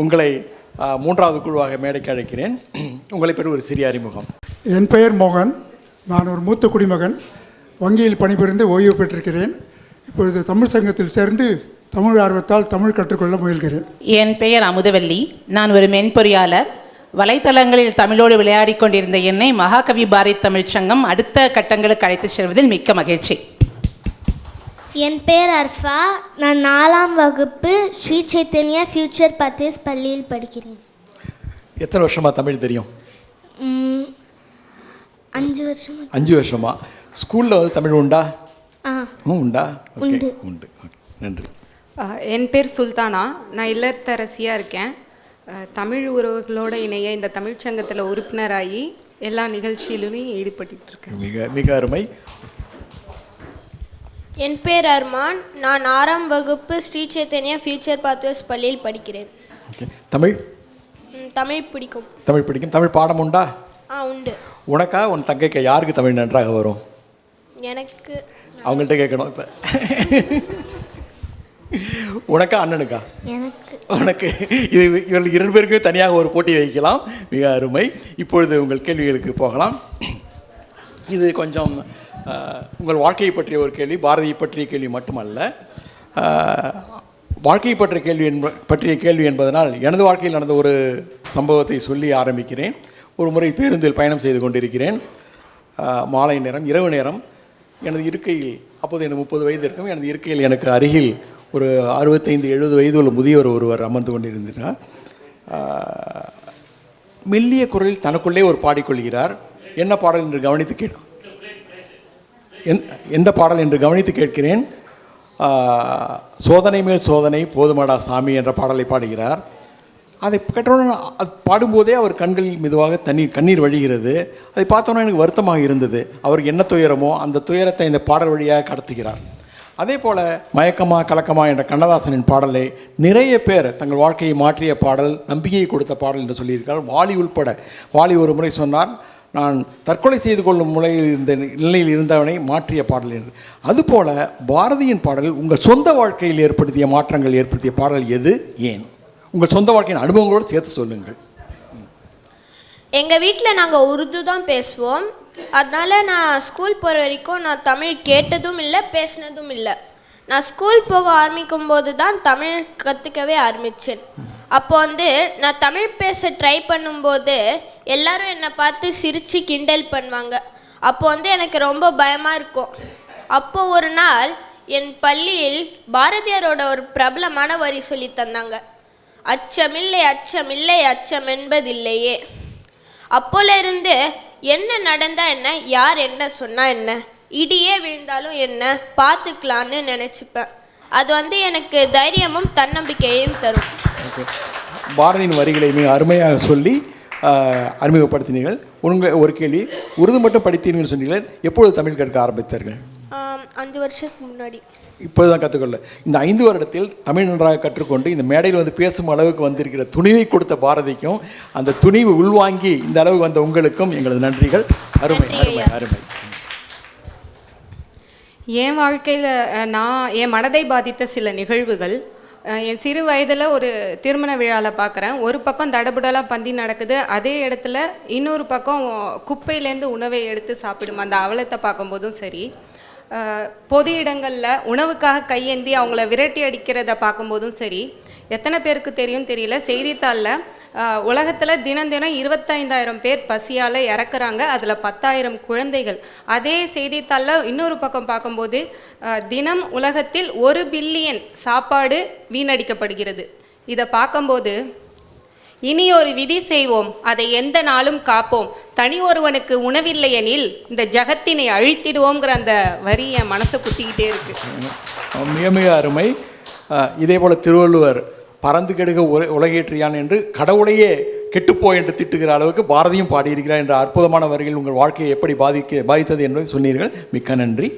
உங்களை மூன்றாவது குழுவாக மேடைக்கு அழைக்கிறேன். உங்களை பெற்று ஒரு சிறிய அறிமுகம். என் பெயர் மோகன். நான் ஒரு மூத்த குடிமகன். வங்கியில் பணிபுரிந்து ஓய்வு பெற்றிருக்கிறேன். இப்பொழுது தமிழ் சங்கத்தில் சேர்ந்து தமிழ் ஆர்வத்தால் தமிழ் கற்றுக்கொள்ள முயல்கிறேன். என் பெயர் அமுதவல்லி. நான் ஒரு மென்பொறியாளர். வலைத்தளங்களில் தமிழோடு விளையாடி கொண்டிருந்த என்னை மகாகவி பாரதி தமிழ்ச் சங்கம் அடுத்த கட்டங்களுக்கு அழைத்து செல்வதில் மிக்க மகிழ்ச்சி. என் பெயர் அர்ஃபா. நான் 4ஆம் வகுப்பு ஸ்ரீ சைத்தன்யா ஃபியூச்சர் பத்தேஸ் பள்ளியில் படிக்கிறேன். எத்தனை வருஷமா தமிழ் தெரியும்? 5 வருஷமா. 5 வருஷமா. ஸ்கூலில் வந்து தமிழ் உண்டா? உண்டா? உண்டு. உண்டு. நன்றி. என் பேர் சுல்தானா. நான் இல்லத்தரசியாக இருக்கேன். தமிழ் உறவுகளோடு இணைய இந்த தமிழ்ச்சங்கத்தில் உறுப்பினராகி எல்லா நிகழ்ச்சியிலுமே ஈடுபட்டு இருக்கேன். மிக மிக அருமை. என் பேர் அர்மான். நான் 6ஆம் வகுப்பு ஸ்ரீ சைத்தன்யா ஃபியூச்சர் பாத்வேஸ் பள்ளியில் படிக்கிறேன். தமிழ் தமிழ் பிடிக்கும். தமிழ் பிடிக்கும். தமிழ் பாடம் உண்டா? உண்டு. உனக்கா உன் தங்கைக்கு யாருக்கு தமிழ் நன்றாக வரும்? எனக்கு. அவங்கள்ட்ட கேட்கணும். இப்போ உனக்கா அண்ணனுக்கா? எனக்கு. உனக்கு. இவர்கள் 2 பேருக்கும் தனியாக ஒரு போட்டி வைக்கலாம். மிக அருமை. இப்பொழுது உங்கள் கேள்விகளுக்கு போகலாம். இது கொஞ்சம் உங்கள் வாழ்க்கையை பற்றிய ஒரு கேள்வி, பாரதியை பற்றிய கேள்வி மட்டுமல்ல. வாழ்க்கையை பற்றிய கேள்வி என்பதனால் எனது வாழ்க்கையில் நடந்த ஒரு சம்பவத்தை சொல்லி ஆரம்பிக்கிறேன். ஒரு முறை பேருந்தில் பயணம் செய்து கொண்டிருக்கிறேன். மாலை நேரம், இரவு நேரம். எனது இருக்கையில், அப்போது எனக்கு 30 வயது இருக்கும், எனது இருக்கையில் எனக்கு அருகில் ஒரு 65-70 வயது உள்ள முதியவர் ஒருவர் அமர்ந்து கொண்டிருந்தார். மெல்லிய குரலில் தனக்குள்ளே ஒரு பாடிக்கொள்கிறார். என்ன பாடல் என்று கவனித்து கேட்கும். எந்த பாடல் என்று கவனித்து கேட்கிறேன். சோதனை மேல் சோதனை போதுமாடா சாமி என்ற பாடலை பாடுகிறார். அதை கேட்டவுடனே அது பாடும்போதே அவர் கண்களில் மெதுவாக கண்ணீர் வழிகிறது. அதை பார்த்தோன்னா எனக்கு வருத்தமாக இருந்தது. அவருக்கு என்ன துயரமோ அந்த துயரத்தை இந்த பாடல் வழியாக கடத்துகிறார். அதே போல் மயக்கமா கலக்கமா என்ற கண்ணதாசனின் பாடலை நிறைய பேர் தங்கள் வாழ்க்கையை மாற்றிய பாடல், நம்பிக்கையை கொடுத்த பாடல் என்று சொல்லியிருக்கார். வாலி உள்பட. வாலி ஒரு முறை சொன்னார், நான் தற்கொலை செய்து கொள்ளும் நிலையில் இருந்தவனை மாற்றிய பாடல் என்று. அதுபோல் பாரதியின் பாடல் உங்கள் சொந்த வாழ்க்கையில் ஏற்படுத்திய மாற்றங்கள் ஏற்படுத்திய பாடல் எது, ஏன்? உங்கள் சொந்த வாழ்க்கையின் அனுபவங்களோடு சேர்த்து சொல்லுங்கள். எங்கள் வீட்டில் நாங்கள் உருது தான் பேசுவோம். அதனால் நான் ஸ்கூல் போகிற வரைக்கும் நான் தமிழ் கேட்டதும் இல்லை, பேசினதும் இல்லை. நான் ஸ்கூல் போக ஆரம்பிக்கும் போது தான் தமிழ் கற்றுக்கவே ஆரம்பித்தேன். அப்போ நான் தமிழ் பேச ட்ரை பண்ணும்போது எல்லாரும் என்னை பார்த்து சிரித்து கிண்டல் பண்ணுவாங்க. அப்போ எனக்கு ரொம்ப பயமாக இருக்கும். அப்போ ஒரு நாள் என் பள்ளியில் பாரதியாரோட ஒரு பிரபலமான வரி சொல்லி தந்தாங்க. அச்சமில்லை அச்சமில்லை அச்சம் என்பதில்லையே. அப்போலேருந்து என்ன நடந்தா என்ன, யார் என்ன சொன்னால் என்ன, இடியே விழுந்தாலும் என்ன, பார்த்துக்கலான்னு நினச்சிப்பேன். அது எனக்கு தைரியமும் தன்னம்பிக்கையையும் தரும். பாரதியின் வரிகளை மிக அருமையாக சொல்லி அறிமுகப்படுத்தினீர்கள். ஒரு கேள்வி, உருது மட்டும் படித்தீர்கள் சொன்னீர்கள். எப்பொழுது தமிழ் கற்க ஆரம்பித்தார்கள்? 5 வருஷத்துக்கு முன்னாடி. இப்போது தான் கற்றுக்கொள்ள. இந்த 5 வருடத்தில் தமிழ் நன்றாக கற்றுக்கொண்டு இந்த மேடையில் வந்து பேசும் அளவுக்கு வந்திருக்கிற துணிவை கொடுத்த பாரதிக்கும், அந்த துணிவு உள்வாங்கி இந்த அளவுக்கு வந்த உங்களுக்கும் எங்களது நன்றிகள். அருமை அருமை அருமை. என் வாழ்க்கையில் என் மனதை பாதித்த சில நிகழ்வுகள். என் சிறு வயதில் ஒரு திருமண விழாவில் பார்க்குறேன். ஒரு பக்கம் தடபுடலாக பந்தி நடக்குது, அதே இடத்துல இன்னொரு பக்கம் குப்பையிலேருந்து உணவை எடுத்து சாப்பிடும் அந்த அவலத்தை பார்க்கும்போதும் சரி, பொது இடங்களில் உணவுக்காக கையேந்தி அவங்கள விரட்டி அடிக்கிறத பார்க்கும்போதும் சரி. எத்தனை பேருக்கு தெரியும் தெரியல, செய்தித்தாளில் உலகத்தில் தினம் 25,000 பேர் பசியால் இறக்குறாங்க, அதில் 10,000 குழந்தைகள். அதே செய்தித்தாளில் இன்னொரு பக்கம் பார்க்கும்போது தினம் உலகத்தில் 1 பில்லியன் சாப்பாடு வீணடிக்கப்படுகிறது. இதை பார்க்கும்போது இனி ஒரு விதி செய்வோம், அதை எந்த நாளும் காப்போம், தனி ஒருவனுக்கு உணவில்லை எனில் இந்த ஜகத்தினை அழித்திடுவோங்கிற அந்த வரி என் மனசை குத்திக்கிட்டே இருக்கு. மிக மிக அருமை. இதே போல் திருவள்ளுவர் பறந்து கெடுக உலகேற்றியான் என்று கடவுளையே கெட்டுப்போ என்று திட்டுகிற அளவுக்கு பாரதியும் பாடியிருக்கிறார் என்ற அற்புதமான வரிகள் உங்கள் வாழ்க்கையை எப்படி பாதித்தது என்பதை சொன்னீர்கள். மிக்க நன்றி.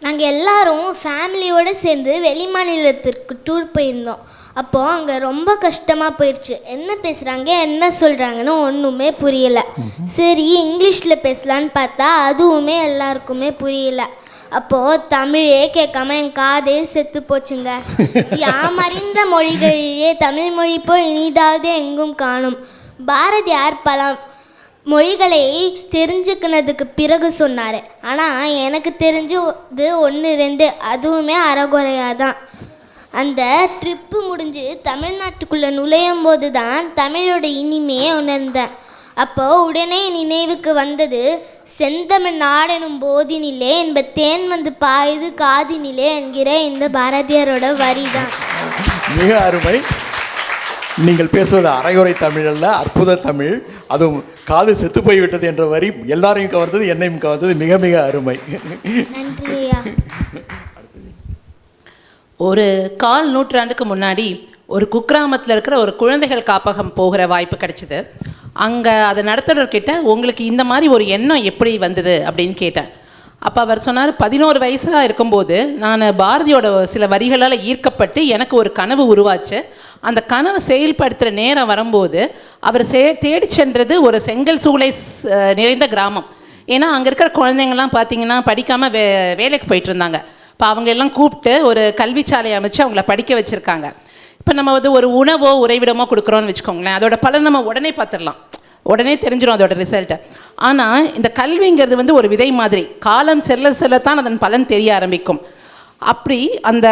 நாங்கள் எல்லாரும் ஃபேமிலியோடு சேர்ந்து வெளி மாநிலத்திற்கு டூர் போயிருந்தோம். அப்போது அங்கே ரொம்ப கஷ்டமாக போயிடுச்சு. என்ன பேசுகிறாங்க என்ன சொல்கிறாங்கன்னு ஒன்றுமே புரியலை. சரி இங்கிலீஷில் பேசலான்னு பார்த்தா அதுவுமே எல்லாருக்குமே புரியல. அப்போது தமிழே கேட்காம என் காதே செத்து போச்சுங்க. யாமறிந்த மொழிகளிலே தமிழ் மொழி போல் இனிதாவது எங்கும் காணும். பாரதியார் பல மொழிகளை தெரிஞ்சுக்கினதுக்கு பிறகு சொன்னார். ஆனால் எனக்கு தெரிஞ்சது 1-2, அதுவுமே அறகுறையாக தான். அந்த ட்ரிப்பு முடிஞ்சு தமிழ்நாட்டுக்குள்ளே நுழையும் போது தான் தமிழோட இனிமையை உணர்ந்தேன். அப்போது உடனே நினைவுக்கு வந்தது செந்தமிழ் நாடெனும் போதினிலே என்ப தேன் வந்து பாயுது காதினிலே என்கிற இந்த பாரதியாரோட வரி தான். மிக அருமை. நீங்கள் பேசுவது அரைகுறை தமிழ் அல்ல, அற்புத தமிழ். அதுவும் காது செத்து போய்விட்டது என்ற வரி எல்லாரையும் கவர்ந்தது, என்னையும் கவர்ந்தது. மிக மிக அருமை. நன்றி ஐயா. ஒரு 1/4 நூற்றாண்டுக்கு முன்னாடி ஒரு குக்கிராமத்தில் இருக்கிற ஒரு குழந்தைகள் காப்பகம் போகிற வாய்ப்பு கிடைச்சிது. அங்கே அதை நடத்துகிறவர்கிட்ட உங்களுக்கு இந்த மாதிரி ஒரு எண்ணம் எப்படி வந்தது அப்படின்னு கேட்டேன். அப்போ அவர் சொன்னார், 11 வயசாக இருக்கும்போது நான் பாரதியோட சில வரிகளால் ஈர்க்கப்பட்டு எனக்கு ஒரு கனவு உருவாச்சு. அந்த கனவு செயல்படுத்துகிற நேரம் வரும்போது அவர் தேடி சென்றது ஒரு செங்கல் சூளை நிறைந்த கிராமம். ஏன்னா அங்கே இருக்கிற குழந்தைங்கள்லாம் பார்த்திங்கன்னா படிக்காமல் வேலைக்கு போயிட்டு இருந்தாங்க. இப்போ அவங்க எல்லாம் கூப்பிட்டு ஒரு கல்விச்சாலை அமைச்சு அவங்கள படிக்க வச்சுருக்காங்க. இப்போ நம்ம வந்து ஒரு உணவோ உறைவிடமோ கொடுக்குறோன்னு வச்சுக்கோங்களேன், அதோட பலன் நம்ம உடனே பார்த்துடலாம், உடனே தெரிஞ்சிடும் அதோட ரிசல்ட்டை. ஆனால் இந்த கல்விங்கிறது வந்து ஒரு விதை மாதிரி, காலம் செல்ல செல்லத்தான் அதன் பலன் தெரிய ஆரம்பிக்கும். அப்படி அந்த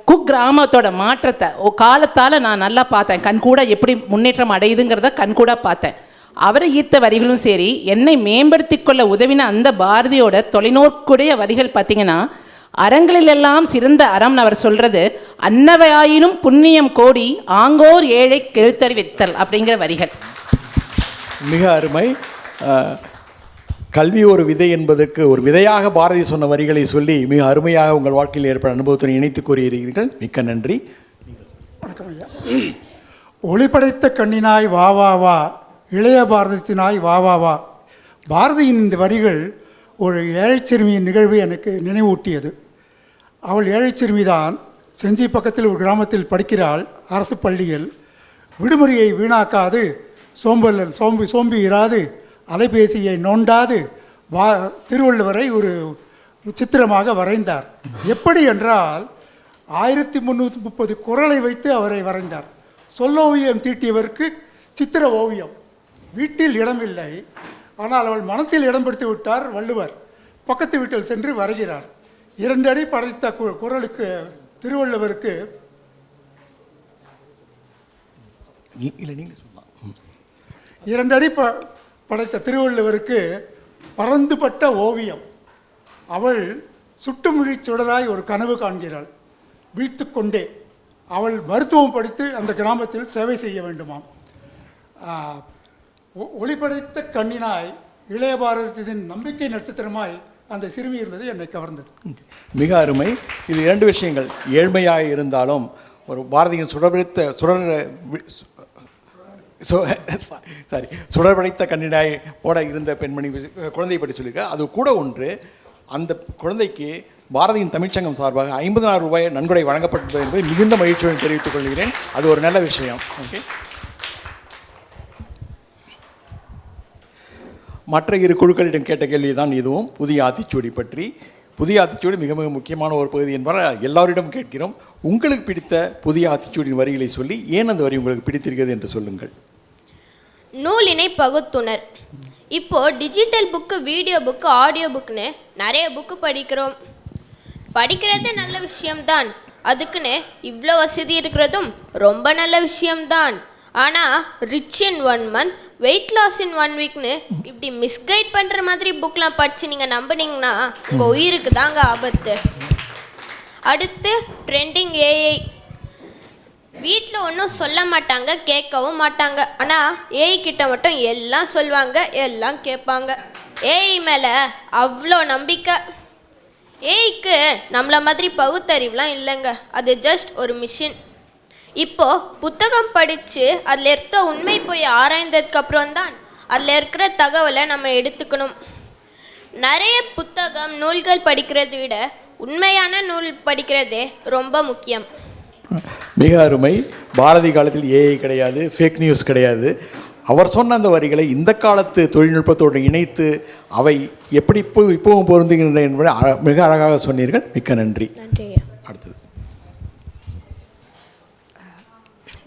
குக்கிராமத்தோட மாற்றத்தை காலத்தால் நான் நல்லா பார்த்தேன். கண்கூட எப்படி முன்னேற்றம் அடையுதுங்கிறத கண்கூட பார்த்தேன். அவரை ஈர்த்த வரிகளும் சரி, என்னை மேம்படுத்தி கொள்ள உதவின அந்த பாரதியோட தொலைநோக்குடைய வரிகள் பார்த்திங்கன்னா, அறங்களிலெல்லாம் சிறந்த அறம் அவர் சொல்கிறது அன்னவையாயினும் புண்ணியம் கோடி ஆங்கோர் ஏழை எழுத்தறிவித்தல் அப்படிங்கிற வரிகள். மிக அருமை. கல்வி ஒரு விதை என்பதற்கு ஒரு விதையாக பாரதி சொன்ன வரிகளை சொல்லி மிக அருமையாக உங்கள் வாழ்க்கையில் ஏற்பட அனுபவத்துடன் இணைத்து கூறியிருக்கிறீர்கள். மிக்க நன்றி. வணக்கம் ஐயா. ஒளிப்படைத்த கண்ணினாய் வா வா வா, இளைய பாரதத்தினாய் வா வா வா. பாரதியின் இந்த வரிகள் ஒரு ஏழைச் சிறுமியின் நிகழ்வு எனக்கு நினைவூட்டியது. அவள் ஏழைச் சிறுமிதான். செஞ்சி பக்கத்தில் ஒரு கிராமத்தில் படிக்கிறாள், அரசு பள்ளியில். விடுமுறையை வீணாக்காது, சோம்பி இராது, அலைபேசியை நோண்டாது திருவள்ளுவரை ஒரு சித்திரமாக வரைந்தார். எப்படி என்றால் 1330 குறளை வைத்து அவரை வரைந்தார். சொல்லோவியம் தீட்டியவருக்கு சித்திர ஓவியம். வீட்டில் இடமில்லை, ஆனால் அவள் மனத்தில் இடம் பிடித்து விட்டார் வள்ளுவர். பக்கத்து வீட்டில் சென்று வரைகிறார். 2 அடி படைத்த குறளுக்கு திருவள்ளுவருக்கு 2 அடி படைத்த திருவள்ளுவருக்கு பறந்துபட்ட ஓவியம். அவள் சுட்டுமிழி சுடராய் ஒரு கனவு காண்கிறாள். விழித்து கொண்டே அவள் மருத்துவம் படித்து அந்த கிராமத்தில் சேவை செய்ய வேண்டுமாம். ஒளிப்படைத்த கண்ணினாய் இளைய பாரதத்தின் நம்பிக்கை நட்சத்திரமாய் அந்த சிறுமி இருந்தது என்னை கவர்ந்தது. மிக அருமை. இது 2 விஷயங்கள். ஏழ்மையாக இருந்தாலும் ஒரு பாரதியின் சுடர்படைத்த கண்ணினாய் ஓட இருந்த பெண்மணி குழந்தையை பற்றி சொல்லியிருக்க. அது கூட ஒன்று, அந்த குழந்தைக்கு பாரதியின் தமிழ்ச்சங்கம் சார்பாக 50,000 ரூபாய் நன்கொடை வழங்கப்பட்டது என்பதை மிகுந்த மகிழ்ச்சியுடன் தெரிவித்துக் கொள்கிறேன். அது ஒரு நல்ல விஷயம். ஓகே. மற்ற 2 குழுக்களிடம் கேட்ட கேள்வி தான் இதுவும். புதிய ஆத்திச்சூடி பற்றி. புதிய ஆத்திச்சூடி மிக மிக முக்கியமான ஒரு பகுதி என்பதால் எல்லாரிடம் கேட்கிறோம். உங்களுக்கு பிடித்த புதிய ஆத்திச்சூடியின் வரிகளை சொல்லி ஏன் அந்த வரி உங்களுக்கு பிடித்திருக்கிறது என்று சொல்லுங்கள். நூலினை பகுத்துணர். இப்போது digital book, video book, audio புக்குன்னு நிறைய புக்கு படிக்கிறோம். படிக்கிறது நல்ல விஷயம்தான். அதுக்குன்னு இவ்வளோ வசதி இருக்கிறதும் ரொம்ப நல்ல விஷயம்தான். ஆனால் rich in 1 month, weight loss in 1 weekனு இப்படி மிஸ்கைட் பண்ணுற மாதிரி புக்கெலாம் படித்து நீங்கள் நம்பினீங்கன்னா உங்கள் உயிருக்கு தாங்க ஆபத்து. அடுத்து ட்ரெண்டிங் ஏஐ. வீட்டில் ஒன்றும் சொல்ல மாட்டாங்க, கேட்கவும் மாட்டாங்க. ஆனால் ஏஐ கிட்ட மட்டும் எல்லாம் சொல்லுவாங்க, எல்லாம் கேட்பாங்க. ஏஐ மேலே அவ்வளோ நம்பிக்கை. ஏஐக்கு நம்மள மாதிரி பகுத்தறிவுலாம் இல்லைங்க. அது ஜஸ்ட் ஒரு மிஷின். இப்போது புத்தகம் படித்து அதில் இருக்கிற உண்மை போய் ஆராய்ந்ததுக்கப்புறம் தான் அதில் இருக்கிற தகவலை நம்ம எடுத்துக்கணும். நிறைய புத்தகம், நூல்கள் படிக்கிறதை விட உண்மையான நூல் படிக்கிறதே ரொம்ப முக்கியம். மிக அருமை. பாரதி காலத்தில் ஏஐ கிடையாது, ஃபேக் நியூஸ் கிடையாது. அவர் சொன்ன அந்த வரிகளை இந்த காலத்து தொழில்நுட்பத்தோடு இணைத்து அவை எப்படி இப்போவும் பொருந்துகின்றன என்பதை மிக அழகாக சொன்னீர்கள். மிக்க நன்றி. நன்றி. அடுத்தது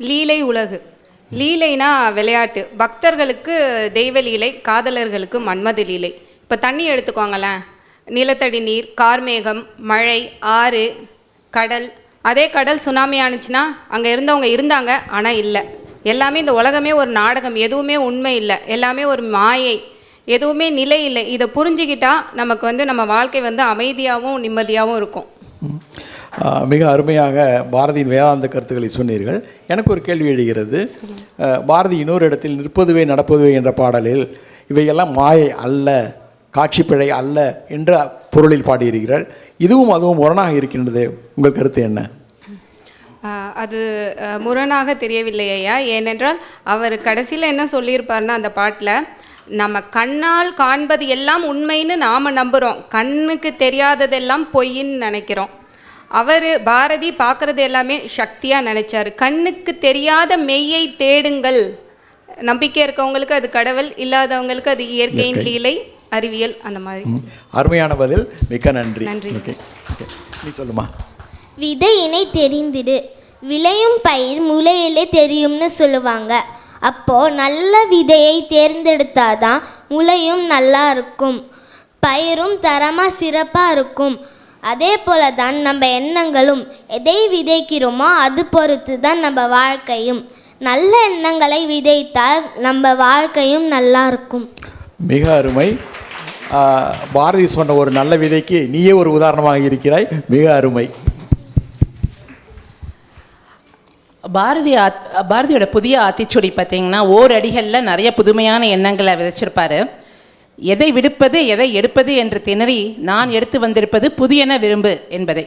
லீலை உலகு. லீலைனா விளையாட்டு, பக்தர்களுக்கு தெய்வ லீலை, காதலர்களுக்கு மன்மத லீலை. இப்போ தண்ணி எடுத்துக்கோங்களேன், நிலத்தடி நீர், கார்மேகம், மழை, ஆறு, கடல். அதே கடல் சுனாமி ஆணுச்சுன்னா அங்கே இருந்தவங்க இருந்தாங்க, ஆனால் இல்லை. எல்லாமே இந்த உலகமே ஒரு நாடகம், எதுவுமே உண்மை இல்லை, எல்லாமே ஒரு மாயை, எதுவுமே நிலை இல்லை. இதை புரிஞ்சுக்கிட்டா நமக்கு நம்ம வாழ்க்கை அமைதியாகவும் நிம்மதியாகவும் இருக்கும். மிக அருமையாக பாரதியின் வேதாந்த கருத்துக்களை சொன்னீர்கள். எனக்கு ஒரு கேள்வி எழுகிறது. பாரதி இன்னொரு இடத்தில் நிற்பதுவே நடப்பதுவே என்ற பாடலில் இவையெல்லாம் மாயை அல்ல, காட்சி பிழை அல்ல என்ற பொருளில் பாடியிருக்கிறார். இதுவும் அதுவும் முரணாக இருக்கின்றது. உங்கள் கருத்து என்ன? அது முரணாக தெரியவில்லை ஐயா. ஏனென்றால் அவர் கடைசியில் என்ன சொல்லியிருப்பார்னா அந்த பாட்டில், நம்ம கண்ணால் காண்பது எல்லாம் உண்மைன்னு நாம் நம்புகிறோம், கண்ணுக்கு தெரியாததெல்லாம் பொய்ன்னு நினைக்கிறோம். பாரதி பார்க்குறது எல்லாமே சக்தியாக நினைச்சார். கண்ணுக்கு தெரியாத மெய்யை தேடுங்கள். நம்பிக்கை இருக்கவங்களுக்கு அது கடவுள், இல்லாதவங்களுக்கு அது இயற்கையின் லீலை, அறிவியல், அந்த மாதிரி. அருமையான பதில், மிக்க நன்றி. நன்றி. நீ சொல்லுமா. விதையினை தெரிந்திடு, விளையும் பயிர் முளையிலே தெரியும்னு சொல்லுவாங்க. அப்போது நல்ல விதையை தேர்ந்தெடுத்தாதான் முளையும் நல்லா இருக்கும், பயிரும் தரமாக சிறப்பாக இருக்கும். அதே போல தான் நம்ம எண்ணங்களும், எதை விதைக்கிறோமோ அது பொறுத்து தான் நம்ம வாழ்க்கையும். நல்ல எண்ணங்களை விதைத்தால் நம்ம வாழ்க்கையும் நல்லா இருக்கும். மிக அருமை. பாரதி சொன்ன ஒரு நல்ல விதைக்கு நீயே ஒரு உதாரணமாக இருக்கிறாய். மிக அருமை. பாரதியோட புதிய ஆத்திச்சூடி பார்த்தீங்கன்னா ஓரடிகளில் நிறைய புதுமையான எண்ணங்களை விதைச்சிருப்பாரு. எதை விடுப்பது எதை எடுப்பது என்று திணறி நான் எடுத்து வந்திருப்பது புதியன விரும்பு என்பதை.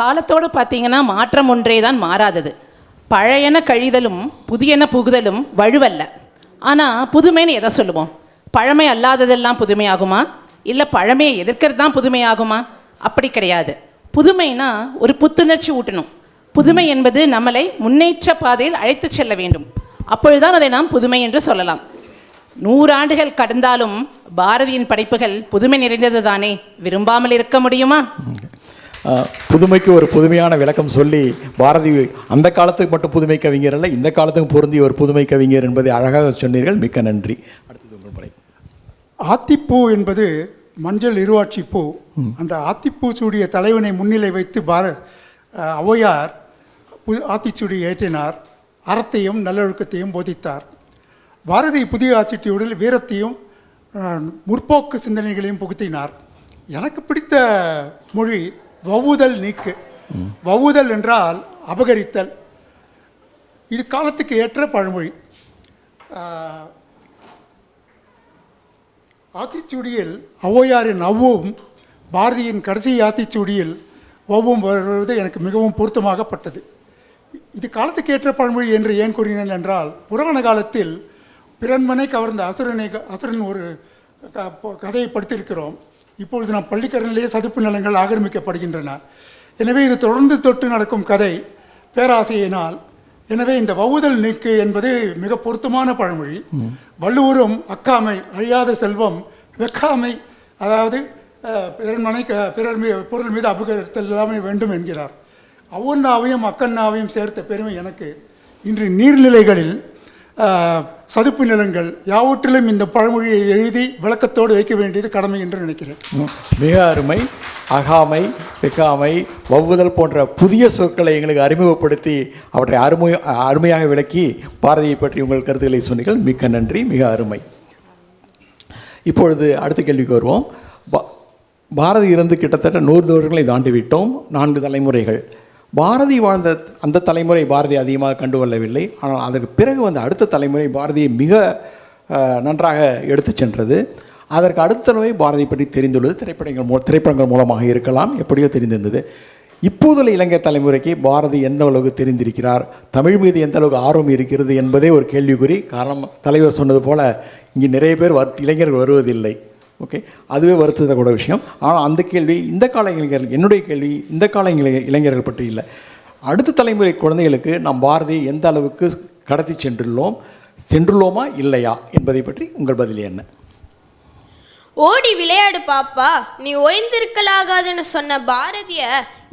காலத்தோடு பார்த்தீங்கன்னா மாற்றம் ஒன்றே தான் மாறாதது. பழையன கழிதலும் புதியன புகுதலும் வலுவல்ல. ஆனால் புதுமைன்னு எதை சொல்லுவோம்? பழமை அல்லாததெல்லாம் புதுமையாகுமா, இல்லை பழமையை எதிர்க்கிறது தான் புதுமையாகுமா? அப்படி கிடையாது. புதுமைனா ஒரு புத்துணர்ச்சி ஊட்டணும். புதுமை என்பது நம்மளை முன்னேற்ற பாதையில் அழைத்து செல்ல வேண்டும். அப்பொழுதுதான் அதை நாம் புதுமை என்று சொல்லலாம். 100 ஆண்டுகள் கடந்தாலும் பாரதியின் படைப்புகள் புதுமை நிறைந்தது தானே, விரும்பாமல் இருக்க முடியுமா? புதுமைக்கு ஒரு புதுமையான விளக்கம் சொல்லி பாரதி அந்த காலத்துக்கு மட்டும் புதுமை கவிஞர் அல்ல, இந்த காலத்துக்கும் பொருந்திய ஒரு புதுமை கவிஞர் என்பதை அழகாக சொன்னீர்கள். மிக்க நன்றி. அடுத்தது உங்கள் முறை. ஆத்திப்பூ என்பது மஞ்சள் இருவாட்சி பூ. அந்த ஆத்திப்பூ சூடிய தலைவனை முன்னிலை வைத்து ஔவையார் ஆத்திச்சூடி ஏற்றினார். அறத்தையும் நல்லொழுக்கத்தையும் போதித்தார். பாரதி புதிய ஆத்திச்சூடியில் வீரத்தையும் முற்போக்கு சிந்தனைகளையும் புகுத்தினார். எனக்கு பிடித்த மொழி வவுதல் நீக்கு. வவுதல் என்றால் அபகரித்தல். இது காலத்துக்கு ஏற்ற பழமொழி. ஆத்திச்சூடியில் ஔவையாரின் அவ்வும் பாரதியின் கடைசி ஆத்திச்சூடியில் ஒவ்வும் வருவது எனக்கு மிகவும் பொருத்தமாகப்பட்டது. இது காலத்துக்கு ஏற்ற பழமொழி என்று ஏன் கூறினேன் என்றால், புராண காலத்தில் பிறன்மனை கவர்ந்த அசுரன் ஒரு கதையை படித்திருக்கிறோம். இப்பொழுது நாம் பள்ளிக்கரணிலேயே சதுப்பு நிலங்கள் ஆக்கிரமிக்கப்படுகின்றன. எனவே இது தொடர்ந்து தொட்டு நடக்கும் கதை பேராசையினால். எனவே இந்த வவுதல் நீக்கு என்பது மிக பொருத்தமான பழமொழி. வள்ளுவரும் அக்காமை அழியாத செல்வம் வெக்காமை, அதாவது பிறர் பொருள் மீது அபகரித்தல் எல்லாமே வேண்டும் என்கிறார். அவ்வொன்றாவையும் அக்கண்ணாவையும் சேர்த்த பெருமை எனக்கு. இன்று நீர்நிலைகளில் சதுப்பு நிலங்கள் யாவற்றிலும் இந்த பழமொழியை எழுதி விளக்கத்தோடு வைக்க வேண்டியது கடமை என்று நினைக்கிறேன். மிக அருமை. அகாமை, வெக்காமை, வவ்வுதல் போன்ற புதிய சொற்களை எங்களுக்கு அறிமுகப்படுத்தி அவற்றை அருமையாக விளக்கி பாரதியை பற்றி உங்கள் கருத்துக்களை சொன்னீர்கள். மிக்க நன்றி. மிக அருமை. இப்பொழுது அடுத்த கேள்விக்கு வருவோம். பாரதி இருந்து கிட்டத்தட்ட 100 வருடங்களை தாண்டிவிட்டோம். 4 தலைமுறைகள். பாரதி வாழ்ந்த அந்த தலைமுறை பாரதி அதிகமாக கண்டு கொள்ளவில்லை. ஆனால் அதற்கு பிறகு அடுத்த தலைமுறை பாரதியை மிக நன்றாக எடுத்து சென்றது. அதற்கு அடுத்த தலைமுறை பாரதி பற்றி தெரிந்துள்ளது திரைப்படங்கள் மூலமாக இருக்கலாம், எப்படியோ தெரிந்திருந்தது. இப்போதுள்ள இளைஞர் தலைமுறைக்கு பாரதி எந்த அளவுக்கு தெரிந்திருக்கிறார், தமிழ் மீது எந்த அளவுக்கு ஆர்வம் இருக்கிறது என்பதே ஒரு கேள்விக்குறி. காரணம், தலைவர் சொன்னது போல் இங்கே நிறைய பேர் இளைஞர்கள் வருவதில்லை. ஓகே, அதுவே வருத்தத்தக்கூட விஷயம். ஆனால் அந்த கேள்வி இந்த கால இளைஞர்கள், என்னுடைய கேள்வி இந்த கால இளைஞர்கள் பற்றி இல்லை. அடுத்த தலைமுறை குழந்தைகளுக்கு நாம் பாரதியை எந்த அளவுக்கு கடத்தி சென்றுள்ளோம், சென்றுள்ளோமா இல்லையா என்பதை பற்றி உங்கள் பதில் என்ன? ஓடி விளையாடு பாப்பா, நீ ஓய்ந்திருக்கலாகாதுன்னு சொன்ன பாரதிய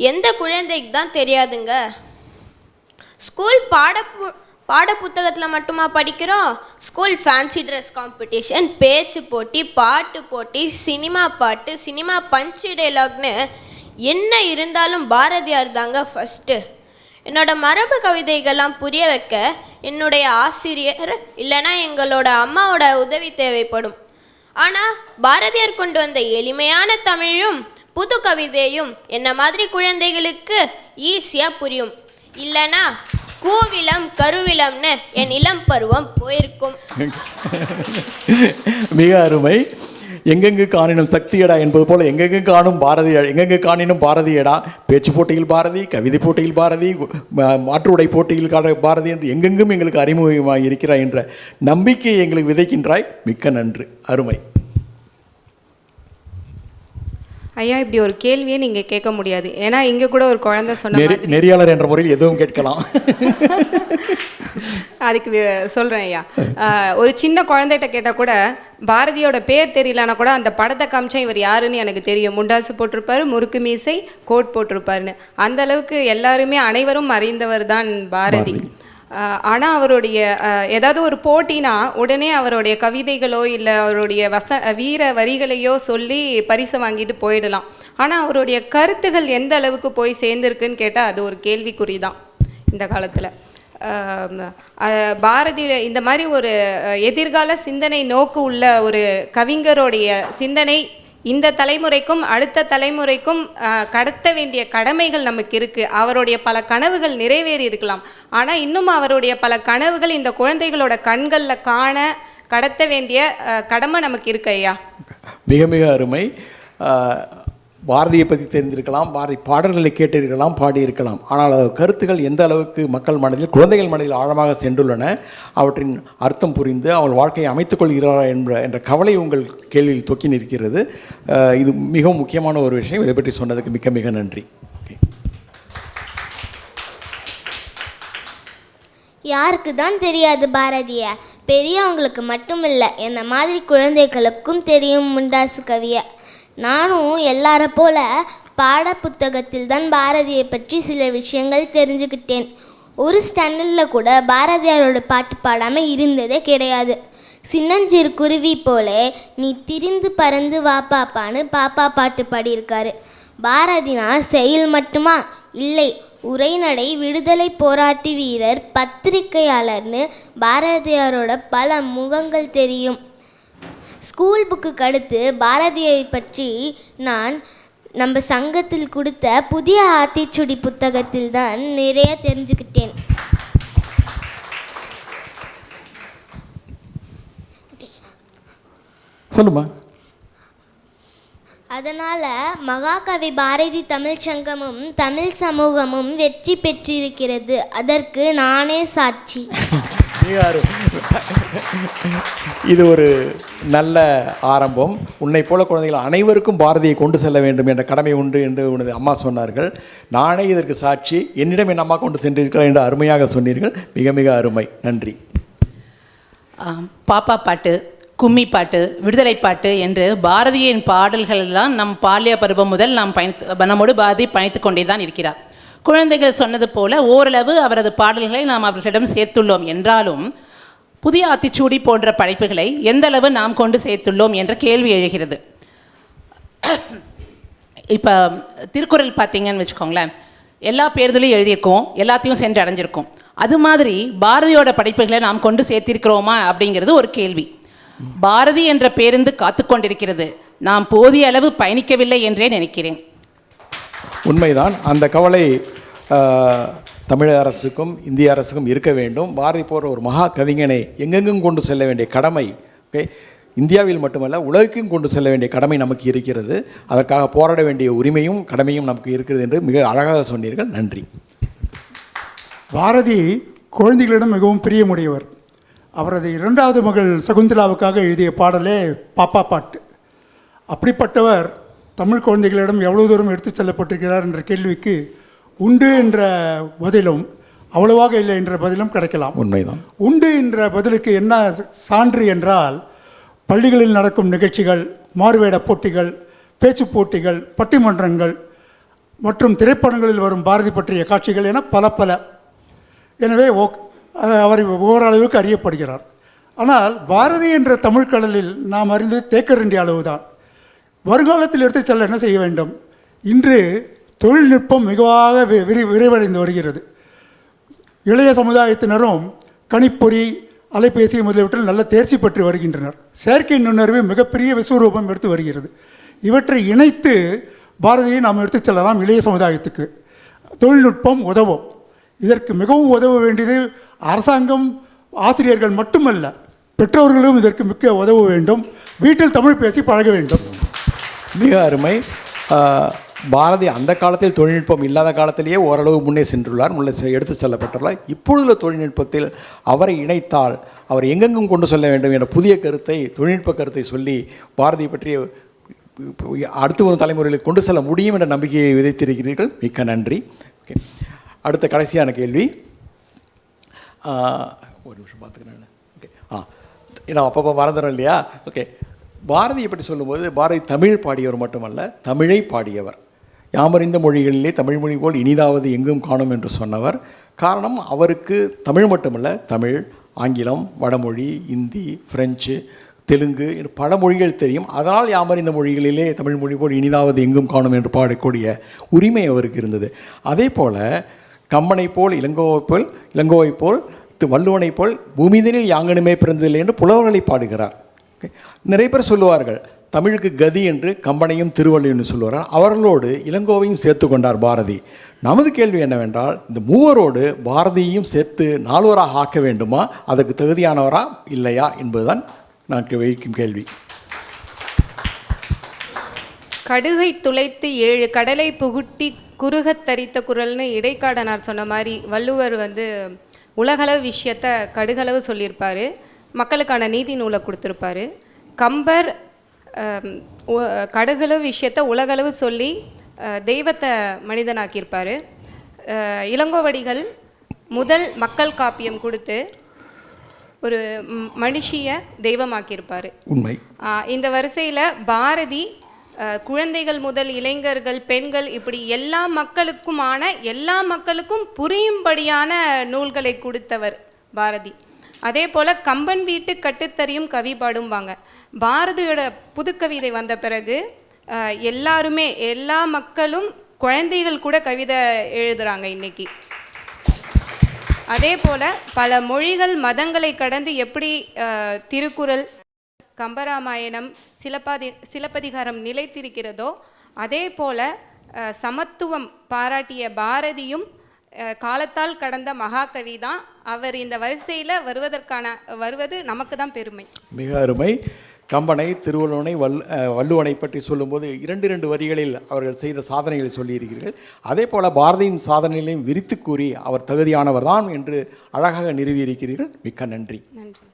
எந்த குழந்தைக்கு தான் தெரியாதுங்க. ஸ்கூல் பாட புத்தகத்தில் மட்டுமா படிக்கிறோம்? ஸ்கூல் ஃபேன்சி ட்ரெஸ் காம்படிஷன், பேச்சு போட்டி, பாட்டு போட்டி, சினிமா பாட்டு, சினிமா பஞ்ச் டைலாக்னு என்ன இருந்தாலும் பாரதியார் தாங்க ஃபஸ்ட்டு. என்னோட மரபு கவிதைகள்லாம் புரிய வைக்க என்னுடைய ஆசிரியர் இல்லைன்னா எங்களோட அம்மாவோட உதவி தேவைப்படும். ஆனால் பாரதியார் கொண்டு வந்த எளிமையான தமிழும் புது கவிதையும் என்ன மாதிரி குழந்தைகளுக்கு ஈஸியாக புரியும். இல்லைனா கூவிலம் கருவிலம்னு என் இளம் பருவம் போயிருக்கும். மிக அருமை. எங்கெங்கு காணினும் சக்தியடா என்பது போல எங்கெங்கு காணும் பாரதி, எங்கெங்கு காணினும் பாரதியடா. பேச்சு போட்டியில் பாரதி, கவிதை போட்டியில் பாரதி, மாற்று உடை போட்டியில் பாரதி என்று எங்கெங்கும் எங்களுக்கு அறிமுகமாக இருக்கிறாய் என்ற நம்பிக்கையை எங்களுக்கு விதைக்கின்றாய். மிக்க நன்று, அருமை. ஐயா, இப்படி ஒரு கேள்வியே நீங்கள் கேட்க முடியாது. ஏன்னா இங்கே கூட ஒரு குழந்தை சொன்ன நெறியாளர் என்ற முறையில் எதுவும் கேட்கலாம். அதுக்கு சொல்கிறேன் ஐயா. ஒரு சின்ன குழந்தைகிட்ட கேட்டால் கூட பாரதியோட பேர் தெரியலனா கூட அந்த படத்தை காமிச்சா இவர் யாருன்னு எனக்கு தெரியும். முண்டாசு போட்டிருப்பாரு, முறுக்கு மீசை, கோட் போட்டிருப்பாருன்னு. அந்த அளவுக்கு எல்லாருமே அனைவரும் அறிந்தவர் தான் பாரதி. ஆனால் அவருடைய ஏதாவது ஒரு போட்டினா உடனே அவருடைய கவிதைகளோ இல்லை அவருடைய வீர வரிகளையோ சொல்லி பரிசு வாங்கிட்டு போயிடலாம். ஆனால் அவருடைய கருத்துகள் எந்த அளவுக்கு போய் சேர்ந்துருக்குன்னு கேட்டால் அது ஒரு கேள்விக்குறி தான் இந்த காலத்தில். பாரதி இந்த மாதிரி ஒரு எதிர்கால சிந்தனை நோக்கு உள்ள ஒரு கவிஞருடைய சிந்தனை இந்த தலைமுறைக்கும் அடுத்த தலைமுறைக்கும் கடத்த வேண்டிய கடமைகள் நமக்கு இருக்குது. அவருடைய பல கனவுகள் நிறைவேறி இருக்கலாம். ஆனால் இன்னும் அவருடைய பல கனவுகள் இந்த குழந்தைகளோட கண்களில் காண கடத்த வேண்டிய கடமை நமக்கு இருக்கு ஐயா. மிக மிக அருமை. பாரதியை பற்றி தெரிந்திருக்கலாம், பாரதி பாடல்களை கேட்டிருக்கலாம், பாடியிருக்கலாம். ஆனால் கருத்துக்கள் எந்த அளவுக்கு மக்கள் மனதில், குழந்தைகள் மனதில் ஆழமாக சென்றுள்ளன, அவற்றின் அர்த்தம் புரிந்து அவள் வாழ்க்கையை அமைத்துக் கொள்கிறாரா என்ற கவலை உங்கள் கேள்வியில் தொக்கி நிற்கிறது. இது மிகவும் முக்கியமான ஒரு விஷயம். இதை பற்றி சொன்னதுக்கு மிக மிக நன்றி. யாருக்கு தான் தெரியாது பாரதிய? பெரியவங்களுக்கு மட்டுமில்லை, என்ன மாதிரி குழந்தைகளுக்கும் தெரியும் முண்டாசு கவிய. நானும் எல்லார போல பாட புத்தகத்தில் தான் பாரதியை பற்றி சில விஷயங்கள் தெரிஞ்சுக்கிட்டேன். ஒரு ஸ்டாண்டர்டில் கூட பாரதியாரோட பாட்டு பாடாமல் இருந்ததே கிடையாது. சின்னஞ்சிறு குருவி போலே நீ திரிந்து பறந்து வா பாப்பான்னு பாப்பா பாட்டு பாடியிருக்காரு. பாரதினா செயல் மட்டுமா? இல்லை, உரைநடை, விடுதலை போராட்ட வீரர், பத்திரிகையாளர்னு பாரதியாரோட பல முகங்கள் தெரியும். ஸ்கூல் புக்கு அடுத்து பாரதியை பற்றி நான் நம்ம சங்கத்தில் கொடுத்த புதிய ஆத்திச்சுடி புத்தகத்தில் தான் நிறைய தெரிஞ்சுக்கிட்டேன். சொல்லுமா. அதனால் மகாகவி பாரதி தமிழ் சங்கமும் தமிழ் சமூகமும் வெற்றி பெற்றிருக்கிறது. அதற்கு நானே சாட்சி. இது ஒரு நல்ல ஆரம்பம். உன்னை போல குழந்தைகள் அனைவருக்கும் பாரதியை கொண்டு செல்ல வேண்டும் என்ற கடமை உண்டு என்று உனது அம்மா சொன்னார்கள். நானே இதற்கு சாட்சி. என்னிடம் என் அம்மா கொண்டு சென்றிருக்கிறார் என்று அருமையாக சொன்னீர்கள். மிக மிக அருமை, நன்றி. பாப்பா பாட்டு, கும்மி பாட்டு, விடுதலை பாட்டு என்று பாரதியின் பாடல்கள் தான் நம் பால்ய பருவம் முதல் நம்மோடு பாரதி பயணித்து கொண்டே தான் இருக்கிறார். குழந்தைகள் சொன்னது போல ஓரளவு அவரது பாடல்களை நாம் அவர்களிடம் சேர்த்துள்ளோம் என்றாலும் புதிய ஆத்திச்சூடி போன்ற படைப்புகளை எந்த அளவு நாம் கொண்டு சேர்த்துள்ளோம் என்ற கேள்வி எழுகிறது. இப்போ திருக்குறள் பார்த்தீங்கன்னு வச்சுக்கோங்களேன், எல்லா பேருந்துலையும் எழுதியிருக்கோம், எல்லாத்தையும் சென்று அடைஞ்சிருக்கோம். அது மாதிரி பாரதியோட படைப்புகளை நாம் கொண்டு சேர்த்திருக்கிறோமா அப்படிங்கிறது ஒரு கேள்வி. பாரதி என்ற பேருந்து காத்து கொண்டிருக்கிறது, நாம் போதிய அளவு பயணிக்கவில்லை என்றே நினைக்கிறேன். உண்மைதான். அந்த கவலை தமிழக அரசுக்கும் இந்திய அரசுக்கும் இருக்க வேண்டும். பாரதி போன்ற ஒரு மகா கவிஞனை எங்கெங்கும் கொண்டு செல்ல வேண்டிய கடமை, இந்தியாவில் மட்டுமல்ல உலகுக்கும் கொண்டு செல்ல வேண்டிய கடமை நமக்கு இருக்கிறது. அதற்காக போராட வேண்டிய உரிமையும் கடமையும் நமக்கு இருக்கிறது என்று மிக அழகாக சொன்னீர்கள். நன்றி. பாரதி குழந்தைகளிடம் மிகவும் பிரியமுடையவர். அவரது இரண்டாவது மகள் சகுந்தலாவுக்காக எழுதிய பாடலே பாப்பா பாட்டு. அப்படிப்பட்டவர் தமிழ் குழந்தைகளிடம் எவ்வளவு தூரம் எடுத்து செல்லப்பட்டிருக்கிறார் என்ற கேள்விக்கு உண்டு என்ற பதிலும், அவ்வளவாக இல்லை என்ற பதிலும் கிடைக்கலாம். உண்மைதான். உண்டு என்ற பதிலுக்கு என்ன சான்று என்றால், பள்ளிகளில் நடக்கும் நிகழ்ச்சிகள், மாறுவேட போட்டிகள், பேச்சு போட்டிகள், பட்டிமன்றங்கள் மற்றும் திரைப்படங்களில் வரும் பாரதி பற்றிய காட்சிகள் என பல. எனவே அவர் ஓரளவுக்கு அறியப்படுகிறார். ஆனால் பாரதி என்ற தமிழ்கடலில் நாம் அறிந்தது தேக்கரண்டி அளவுதான். வருங்காலத்தில் எடுத்து செல்ல என்ன செய்ய வேண்டும்? இன்று தொழில்நுட்பம் மிகவாக விரைவடைந்து வருகிறது. இளைய சமுதாயத்தினரும் கணிப்பொறி, அலைபேசி முதலியவற்றில் நல்ல தேர்ச்சி பெற்று வருகின்றனர். செயற்கை நுண்ணறிவு மிகப்பெரிய விஸ்வரூபம் எடுத்து வருகிறது. இவற்றை இணைத்து பாரதியை நாம் எடுத்து செல்லலாம். இளைய சமுதாயத்துக்கு தொழில்நுட்பம் உதவும். இதற்கு மிகவும் உதவ வேண்டியது அரசாங்கம், ஆசிரியர்கள் மட்டுமல்ல, பெற்றோர்களும் இதற்கு மிக்க உதவ வேண்டும். வீட்டில் தமிழ் பேசி பழக வேண்டும். மிக அருமை. பாரதி அந்த காலத்தில் தொழில்நுட்பம் இல்லாத காலத்திலேயே ஓரளவு முன்னே சென்றுள்ளார், முன்னே எடுத்து செல்லப்பட்டுள்ளார். இப்பொழுதுள்ள தொழில்நுட்பத்தில் அவரை இணைத்தால் அவர் எங்கெங்கும் கொண்டு செல்ல வேண்டும் என்ற புதிய கருத்தை, தொழில்நுட்ப கருத்தை சொல்லி பாரதி பற்றிய அடுத்து வரும் தலைமுறைகளுக்கு கொண்டு செல்ல முடியும் என்ற நம்பிக்கையை விதைத்திருக்கிறீர்கள். மிக்க நன்றி. ஓகே, அடுத்த கடைசியான கேள்வி. ஒரு நிமிஷம் பார்த்துக்கிறேன். ஓகே, நான் அப்பப்போ மறந்துடுறேன் இல்லையா? ஓகே, பாரதியை பற்றி சொல்லும்போது பாரதி தமிழ் பாடியவர் மட்டுமல்ல, தமிழை பாடியவர். யாமறிந்த மொழிகளிலே தமிழ் மொழி போல் இனிதாவது எங்கும் காணும் என்று சொன்னவர். காரணம், அவருக்கு தமிழ் மட்டுமல்ல, தமிழ், ஆங்கிலம், வடமொழி, இந்தி, பிரெஞ்சு, தெலுங்கு பல மொழிகள் தெரியும். அதனால் யாமறிந்த மொழிகளிலே தமிழ் மொழி போல் இனிதாவது எங்கும் காணும் என்று பாடக்கூடிய உரிமை அவருக்கு இருந்தது. அதே போல் கம்பனை போல் இளங்கோவை போல் வள்ளுவனை போல் பூமிதனில் யாங்கனுமே பிறந்ததில்லை என்று புலவர்களை பாடுகிறார். நிறைய பேர் சொல்லுவார்கள் தமிழுக்கு கதி என்று கம்பனையும் திருவள்ளுவன்னு சொல்லுவார்கள். அவர்களோடு இளங்கோவையும் சேர்த்து கொண்டார் பாரதி. நமது கேள்வி என்னவென்றால், இந்த மூவரோடு பாரதியையும் சேர்த்து நால்வராக ஆக்க வேண்டுமா, அதற்கு தகுதியானவரா இல்லையா என்பதுதான் நான் வைக்கும் கேள்வி. கடுகை துளைத்து 7 கடலை புகுட்டி குறுகத் தரித்த குரல்னு இடைக்காடனார் சொன்ன மாதிரி வள்ளுவர் உலகளவு விஷயத்த கடுகளவு சொல்லியிருப்பார், மக்களுக்கான நீதி நூலை கொடுத்துருப்பாரு. கம்பர் கடுகளவு விஷயத்த உலகளவு சொல்லி தெய்வத்தை மனிதனாக்கியிருப்பார். இளங்கோவடிகள் முதல் மக்கள் காப்பியம் கொடுத்து ஒரு மனுஷியை தெய்வமாக்கியிருப்பார். உண்மை. இந்த வரிசையில் பாரதி குழந்தைகள் முதல் இளைஞர்கள், பெண்கள், இப்படி எல்லா மக்களுக்கும் புரியும்படியான நூல்களை கொடுத்தவர் பாரதி. அதே போல் கம்பன் வீட்டு கட்டுத்தறியும் கவி பாடும்பாங்க. பாரதியோட புதுக்கவிதை வந்த பிறகு எல்லாருமே, எல்லா மக்களும், குழந்தைகள் கூட கவிதை எழுதுகிறாங்க இன்னைக்கு. அதே போல் பல மொழிகள், மதங்களை கடந்து எப்படி திருக்குறள், கம்பராமாயணம், சிலப்பதிகாரம் நிலைத்திருக்கிறதோ அதே போல் சமத்துவம் பாராட்டிய பாரதியும் காலத்தால் கடந்த மகாகவி தான். அவர் இந்த வரிசையில் வருவது நமக்கு தான் பெருமை. மிக அருமை. கம்பனை, திருவள்ளுவனை, வள்ளுவனை பற்றி சொல்லும்போது 2 வரிகளில் அவர்கள் செய்த சாதனைகளை சொல்லியிருக்கிறீர்கள். அதே போல் பாரதியின் சாதனைகளையும் விரித்து கூறி அவர் தகுதியானவர் தான் என்று அழகாக நிறுவியிருக்கிறீர்கள். மிக்க நன்றி. நன்றி.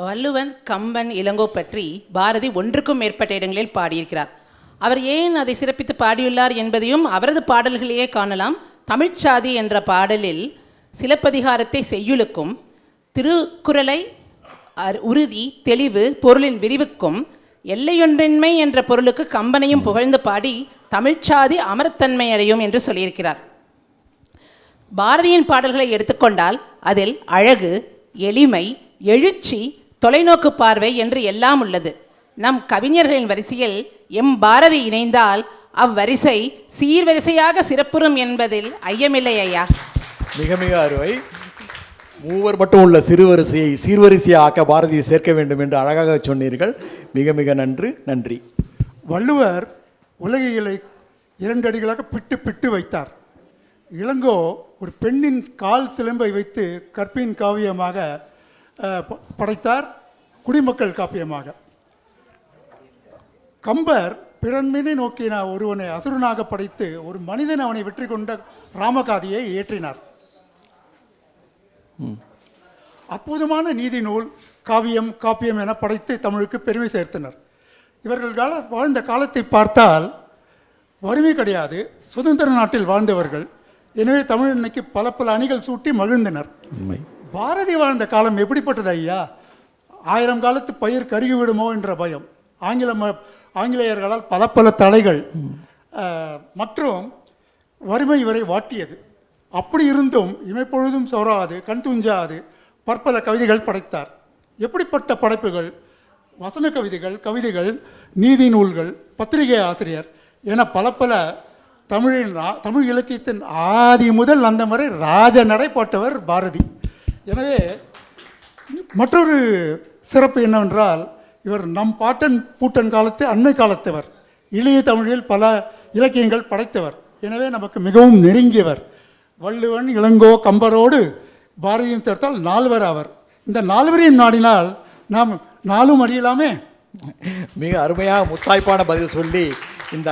வள்ளுவன், கம்பன், இளங்கோ பற்றி பாரதி ஒன்றுக்கும் மேற்பட்ட இடங்களில் பாடியிருக்கிறார். அவர் ஏன் அதை சிறப்பித்து பாடியுள்ளார் என்பதையும் அவரது பாடல்களையே காணலாம். தமிழ்ச்சாதி என்ற பாடலில் சிலப்பதிகாரத்தை செய்யுளுக்கும், திருக்குறளை உறுதி, தெளிவு, பொருளின் விரிவுக்கும், எல்லையொன்றின்மை என்ற பொருளுக்கு கம்பனையும் புகழ்ந்து பாடி தமிழ்ச்சாதி அமரத்தன்மை அடையும் என்று சொல்லியிருக்கிறார். பாரதியின் பாடல்களை எடுத்துக்கொண்டால் அதில் அழகு, எளிமை, எழுச்சி, தொலைநோக்கு பார்வை என்று எல்லாம் உள்ளது. நம் கவிஞர்களின் வரிசையில் எம் பாரதி இணைந்தால் அவ்வரிசை சீர்வரிசையாக சிறப்புறும் என்பதில் ஐயமில்லை ஐயா. மிக மிக அருமை. மூவர் மட்டும் உள்ள சிறுவரிசையை சீர்வரிசையாக ஆக்க பாரதியை சேர்க்க வேண்டும் என்று அழகாக சொன்னீர்கள். மிக மிக நன்றி. வள்ளுவர் உலகியலை 2 அடிகளாக பிட்டு வைத்தார். இளங்கோ ஒரு பெண்ணின் கால் சிலம்பை வைத்து கற்பின் காவியமாக படைத்தார், குடிமக்கள் காப்பியமாக. கம்பர் பிறன்மீது நோக்கின ஒருவனை அசுரனாக படைத்து ஒரு மனிதன் அவனை வெற்றி கொண்ட ராமகாதியை இயற்றினார். அற்புதமான நீதி நூல், காப்பியம் என படைத்து தமிழுக்கு பெருமை சேர்த்தனர். இவர்கள் வாழ்ந்த காலத்தை பார்த்தால் வறுமை கிடையாது, சுதந்திர நாட்டில் வாழ்ந்தவர்கள். எனவே தமிழ் இன்னைக்கு பல பல அணிகள் சூட்டி மகிழ்ந்தனர். உண்மை. பாரதி வாழ்ந்த காலம் எப்படிப்பட்டது ஐயா? 1000 காலத்து பயிர் கருகி விடுமோ என்ற பயம், ஆங்கிலேயர்களால் பல பல தடைகள் மற்றும் வறுமை வரை வாட்டியது. அப்படி இருந்தும் இமைப்பொழுதும் சோராது கண் துஞ்சாது பற்பல கவிதைகள் படைத்தார். எப்படிப்பட்ட படைப்புகள்! வசன கவிதைகள், நீதி நூல்கள், பத்திரிகை ஆசிரியர் என பல பல தமிழ் இலக்கியத்தின் ஆதி முதல் அந்த வரை ராஜ நடை போட்டவர் பாரதி. எனவே மற்றொரு சிறப்பு என்னவென்றால், இவர் நம் பாட்டன் பூட்டன் காலத்து அண்மை காலத்தவர். இளைய தமிழில் பல இலக்கியங்கள் படைத்தவர். எனவே நமக்கு மிகவும் நெருங்கியவர். வள்ளுவன், இளங்கோ, கம்பரோடு பாரதியும் சேர்த்தால் 4 அவர். இந்த 4 நாடினால் நாம் 4 அறியலாமே. மிக அருமையாக முத்தாய்ப்பான பதில் சொல்லி இந்த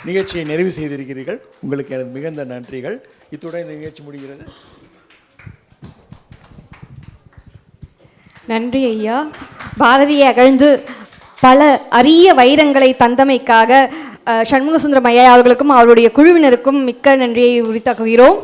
நிகழ்ச்சியை நிறைவு செய்திருக்கிறீர்கள். உங்களுக்கு எனது மிகுந்த நன்றிகள். இத்துடன் இந்த நிகழ்ச்சி முடிகிறது. நன்றி ஐயா. பாரதியை அகழ்ந்து பல அரிய வைரங்களை தந்தமைக்காக சண்முகசுந்தரம் ஐயா அவர்களுக்கும் அவருடைய குழுவினருக்கும் மிக்க நன்றியை உரித்தாக்குகிறோம்.